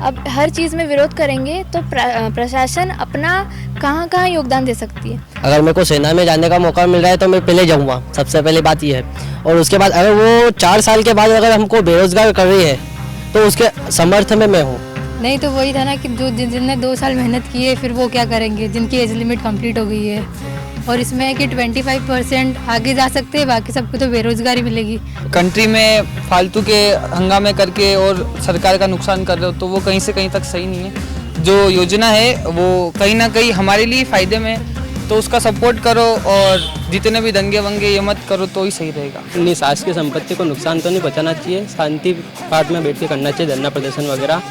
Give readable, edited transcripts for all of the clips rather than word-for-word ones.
अब हर चीज़ में विरोध करेंगे तो प्रशासन अपना कहाँ कहाँ योगदान दे सकती है। अगर मेरे को सेना में जाने का मौका मिल रहा है तो मैं पहले जाऊँगा, सबसे पहली बात ये है। और उसके बाद अगर वो 4 साल के बाद अगर हमको बेरोजगार कर रही है तो उसके समर्थन में मैं हूँ। नहीं तो वही था ना कि जो जिनने 2 साल मेहनत की है फिर वो क्या करेंगे, जिनकी एज लिमिट कंप्लीट हो गई है। और इसमें है कि 25% आगे जा सकते हैं, बाकी सबको तो बेरोजगारी मिलेगी। कंट्री में फालतू के हंगामे करके और सरकार का नुकसान कर रहे हो तो वो कहीं से कहीं तक सही नहीं है। जो योजना है वो कहीं ना कहीं हमारे लिए फ़ायदे में है, तो उसका सपोर्ट करो और जितने भी दंगे वंगे ये मत करो तो ही सही रहेगा। अपनी सास की संपत्ति को नुकसान तो नहीं पहुँचाना चाहिए, शांति पाठ में बैठ के करना चाहिए, धरना प्रदर्शन वगैरह।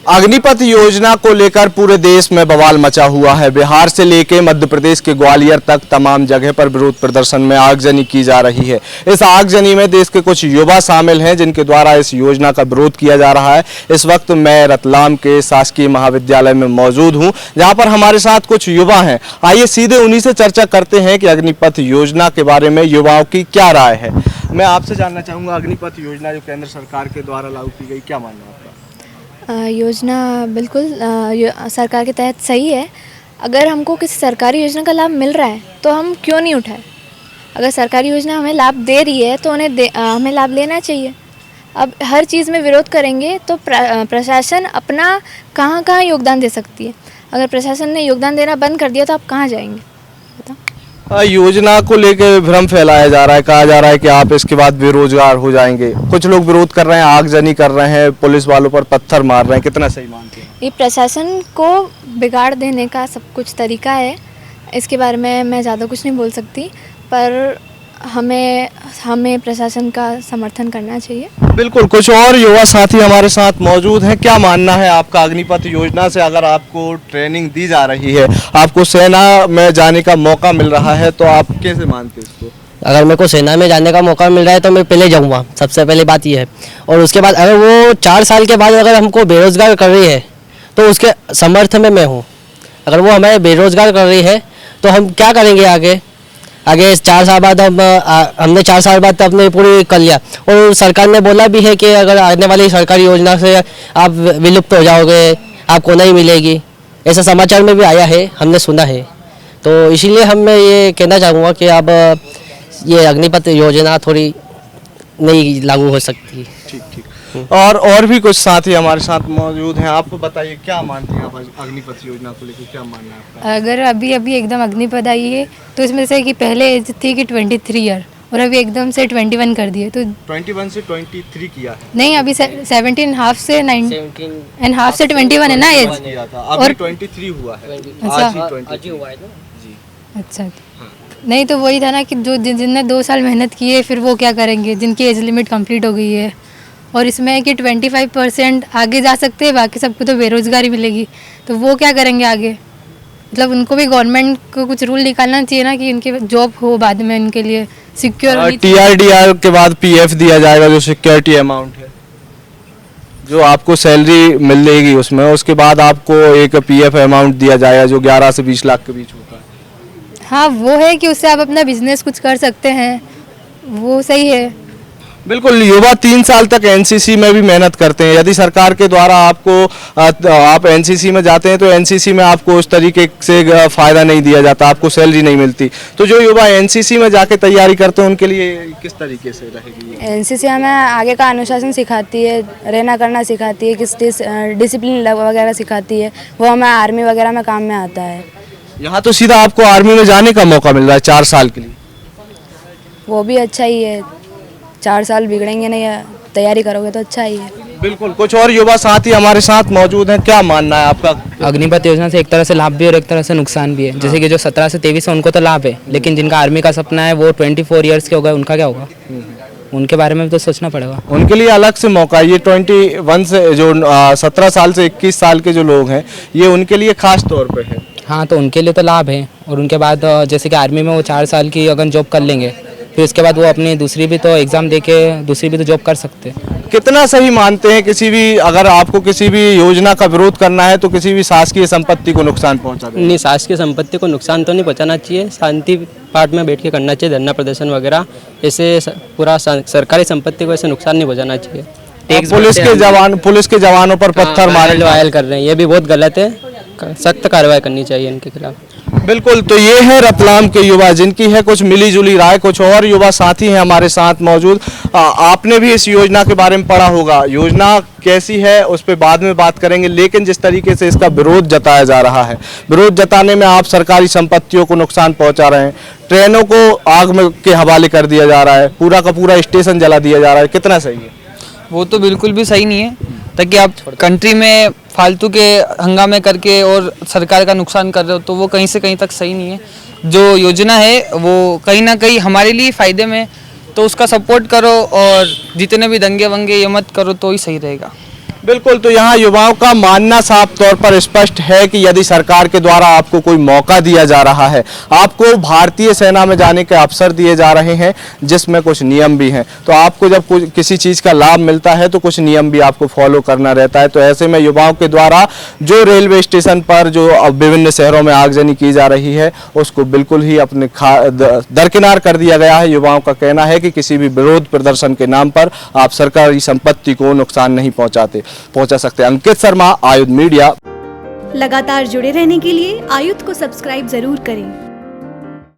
अग्निपथ योजना को लेकर पूरे देश में बवाल मचा हुआ है। बिहार से लेकर मध्य प्रदेश के ग्वालियर तक तमाम जगह पर विरोध प्रदर्शन में आगजनी की जा रही है। इस आगजनी में देश के कुछ युवा शामिल हैं जिनके द्वारा इस योजना का विरोध किया जा रहा है। इस वक्त मैं रतलाम के शासकीय महाविद्यालय में मौजूद हूं, जहां पर हमारे साथ कुछ युवा हैं। आइए सीधे उन्हीं से चर्चा करते हैं कि अग्निपथ योजना के बारे में युवाओं की क्या राय है। मैं आपसे जानना चाहूँगा, अग्निपथ योजना जो केंद्र सरकार के द्वारा लागू की गई, क्या मानना है आपका? योजना बिल्कुल सरकार के तहत सही है। अगर हमको किसी सरकारी योजना का लाभ मिल रहा है तो हम क्यों नहीं उठाएं। अगर सरकारी योजना हमें लाभ दे रही है तो हमें लाभ लेना चाहिए। अब हर चीज़ में विरोध करेंगे तो प्रशासन अपना कहाँ कहाँ योगदान दे सकती है। अगर प्रशासन ने योगदान देना बंद कर दिया तो आप कहाँ जाएंगे, बताओ। योजना को लेकर भ्रम फैलाया जा रहा है, कहा जा रहा है कि आप इसके बाद बेरोजगार हो जाएंगे। कुछ लोग विरोध कर रहे हैं, आगजनी कर रहे हैं, पुलिस वालों पर पत्थर मार रहे हैं। कितना सही मानते हैं? ये प्रशासन को बिगाड़ देने का सब कुछ तरीका है। इसके बारे में मैं ज़्यादा कुछ नहीं बोल सकती, पर हमें प्रशासन का समर्थन करना चाहिए। बिल्कुल, कुछ और युवा साथी हमारे साथ मौजूद हैं। क्या मानना है आपका अग्निपथ योजना से? अगर आपको ट्रेनिंग दी जा रही है, आपको सेना में जाने का मौका मिल रहा है, तो आप कैसे मानते हैं इसको? अगर मेरे को सेना में जाने का मौका मिल रहा है तो मैं पहले जाऊँगा, सबसे पहली बात ये है। और उसके बाद अगर वो 4 साल के बाद अगर हमको बेरोजगार कर रही है तो उसके समर्थन में मैं हूँ। अगर वो हमें बेरोजगार कर रही है तो हम क्या करेंगे आगे 4 साल बाद? हमने 4 साल बाद अपने पूरी कर लिया। और सरकार ने बोला भी है कि अगर आने वाली सरकारी योजना से आप विलुप्त हो जाओगे, आपको नहीं मिलेगी। ऐसा समाचार में भी आया है, हमने सुना है। तो इसीलिए मैं ये कहना चाहूँगा कि अब ये अग्निपथ योजना थोड़ी नहीं लागू हो सकती। ठीक ठीक। और भी कुछ साथी हमारे साथ मौजूद हैं। आप बताइए, क्या मानते हैं आप अग्निपथ योजना को लेकर? क्या मानना है आपका? अगर अभी एकदम अग्निपथ आई है तो इसमें से कि पहले एज थी कि 23 ईयर और अभी एकदम से 21 कर दिए, तो 21 से 23 किया है। नहीं, अभी 17.5 से 9.5 से 21 है ना एज, और 23 हुआ है। अच्छा, आज ही हुआ है ना जी। अच्छा। नहीं तो वही था ना कि जो जिनने 2 साल मेहनत की है फिर वो क्या करेंगे, जिनकी एज लिमिट कंप्लीट हो गई है। और इसमें है कि 25% आगे जा सकते हैं, बाकी सबको तो बेरोजगारी मिलेगी, तो वो क्या करेंगे आगे। मतलब उनको भी गवर्नमेंट को कुछ रूल निकालना चाहिए ना कि उनके जॉब हो बाद में, उनके लिए सिक्योर। TRDR के बाद PF दिया जाएगा, जो सिक्योरिटी अमाउंट है, जो आपको सैलरी मिलेगी उसमें, उसके बाद आपको एक PF अमाउंट दिया जाएगा जो 11 से 20 लाख के बीच होता है। हाँ, वो है कि उससे आप अपना बिजनेस कुछ कर सकते हैं, वो सही है। बिल्कुल, युवा 3 साल तक NCC में भी मेहनत करते हैं। यदि सरकार के द्वारा आप NCC में जाते हैं तो NCC में आपको उस तरीके से फ़ायदा नहीं दिया जाता, आपको सैलरी नहीं मिलती। तो जो युवा NCC में जाके तैयारी करते हैं उनके लिए किस तरीके से रहेगी? NCC हमें आगे का अनुशासन सिखाती है, रहना करना सिखाती है, किस डिसिप्लिन वगैरह सिखाती है। वो हमें आर्मी वगैरह में काम में आता है। यहाँ तो सीधा आपको आर्मी में जाने का मौका मिल रहा है 4 साल के लिए। वो भी अच्छा ही है, 4 साल बिगड़ेंगे नहीं, तैयारी करोगे तो अच्छा ही है। बिल्कुल, कुछ और युवा साथी हमारे साथ मौजूद हैं। क्या मानना है आपका? अग्निपथ योजना से एक तरह से लाभ भी और एक तरह से नुकसान भी है। जैसे कि जो 17 से 23 है उनको तो लाभ है, लेकिन जिनका आर्मी का सपना है वो 24 ईयर्स के हो गए, उनका क्या होगा? उनके बारे में भी तो सोचना पड़ेगा। उनके लिए अलग से मौका। ये 21 से जो 17 साल से 21 साल के जो लोग हैं, ये उनके लिए खास तौर पे है। हाँ, तो उनके लिए तो लाभ है। और उनके बाद जैसे कि आर्मी में वो 4 साल की अगर जॉब कर लेंगे फिर उसके बाद वो अपनी दूसरी भी तो एग्ज़ाम दे के दूसरी भी तो जॉब कर सकते हैं। कितना सही मानते हैं किसी भी अगर आपको किसी भी योजना का विरोध करना है तो किसी भी शासकीय संपत्ति को नुकसान पहुंचा दे? नहीं, शासकीय संपत्ति को नुकसान तो नहीं पहुंचाना चाहिए, शांति पाठ में बैठ के करना चाहिए, धरना प्रदर्शन वगैरह। ऐसे पूरा सरकारी संपत्ति को ऐसे नुकसान नहीं पहुंचाना चाहिए। पुलिस के जवानों पर पत्थर मारे वायल कर रहे हैं, ये भी बहुत गलत है, सख्त कार्रवाई करनी चाहिए इनके खिलाफ। बिल्कुल, तो ये है रतलाम के युवा जिनकी है कुछ मिली जुली राय। कुछ और युवा साथी हैं हमारे साथ मौजूद। आपने भी इस योजना के बारे में पढ़ा होगा, योजना कैसी है उस पर बाद में बात करेंगे, लेकिन जिस तरीके से इसका विरोध जताया जा रहा है, विरोध जताने में आप सरकारी संपत्तियों को नुकसान पहुंचा रहे हैं, ट्रेनों को आग में के हवाले कर दिया जा रहा है, पूरा का पूरा स्टेशन जला दिया जा रहा है, कितना सही है? वो तो बिल्कुल भी सही नहीं है, ताकि आप कंट्री में फालतू के हंगामे करके और सरकार का नुकसान कर रहे हो तो वो कहीं से कहीं तक सही नहीं है। जो योजना है वो कहीं ना कहीं हमारे लिए फ़ायदे में, तो उसका सपोर्ट करो और जितने भी दंगे वंगे ये मत करो तो ही सही रहेगा। बिल्कुल, तो यहाँ युवाओं का मानना साफ तौर पर स्पष्ट है कि यदि सरकार के द्वारा आपको कोई मौका दिया जा रहा है, आपको भारतीय सेना में जाने के अवसर दिए जा रहे हैं जिसमें कुछ नियम भी हैं, तो आपको जब किसी चीज़ का लाभ मिलता है तो कुछ नियम भी आपको फॉलो करना रहता है। तो ऐसे में युवाओं के द्वारा जो रेलवे स्टेशन पर जो विभिन्न शहरों में आगजनी की जा रही है उसको बिल्कुल ही अपने दरकिनार कर दिया गया है। युवाओं का कहना है कि किसी भी विरोध प्रदर्शन के नाम पर आप सरकारी संपत्ति को नुकसान नहीं पहुंचा सकते। अंकित शर्मा, आयुध मीडिया। लगातार जुड़े रहने के लिए आयुध को सब्सक्राइब जरूर करें।